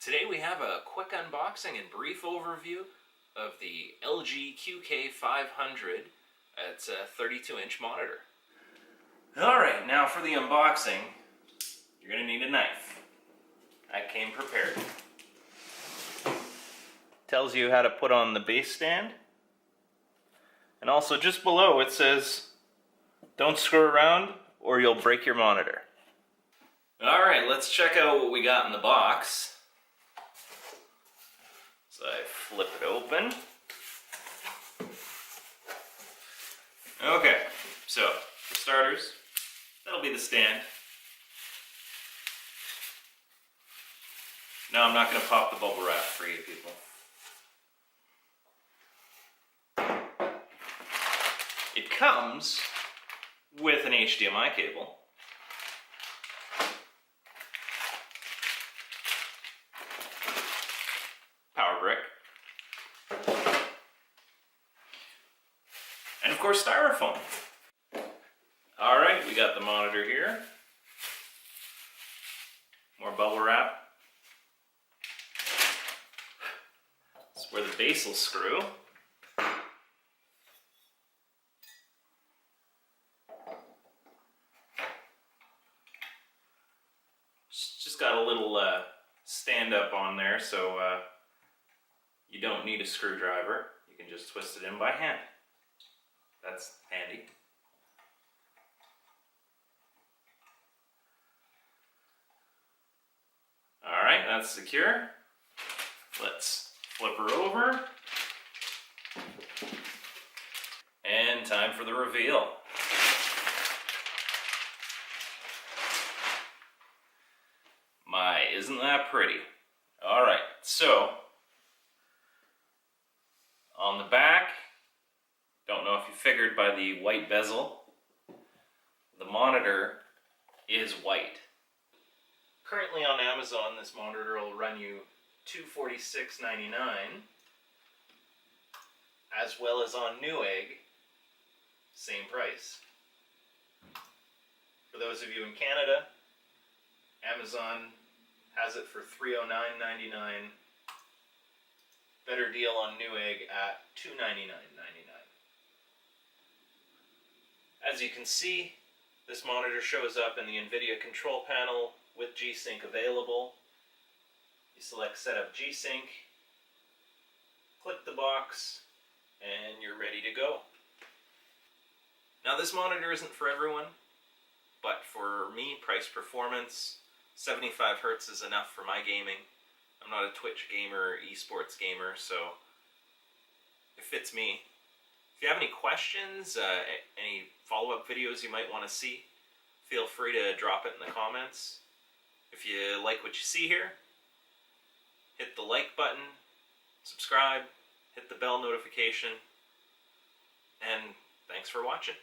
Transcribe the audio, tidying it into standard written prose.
Today we have a quick unboxing and brief overview of the LG QK500. It's a 32-inch monitor. Alright, now for the unboxing, you're going to need a knife. I came prepared. Tells you how to put on the base stand. And also just below it says, don't screw around or you'll break your monitor. Alright, let's check out what we got in the box. So I flip it open. Okay, so for starters, that'll be the stand. No, I'm not going to pop the bubble wrap for you people. It comes with an HDMI cable. Power brick. And of course styrofoam. Alright, we got the monitor here. More bubble wrap. That's where the base will screw. Just got a little stand up on there, so you don't need a screwdriver. You can just twist it in by hand. That's handy. Alright, that's secure. Let's flip her over. And time for the reveal. My, isn't that pretty? Alright, so on the back, don't know if you figured by the white bezel, the monitor is white. Currently on Amazon, this monitor will run you $246.99, as well as on Newegg, same price. For those of you in Canada, Amazon has it for $309.99. Better deal on Newegg at $299.99. As you can see, this monitor shows up in the NVIDIA control panel with G-Sync available. You select Setup G-Sync, click the box, and you're ready to go. Now this monitor isn't for everyone, but for me, price performance, 75 Hz is enough for my gaming. I'm not a Twitch gamer or esports gamer, so it fits me. If you have any questions, any follow-up videos you might want to see, feel free to drop it in the comments. If you like what you see here, hit the like button, subscribe, hit the bell notification, and thanks for watching.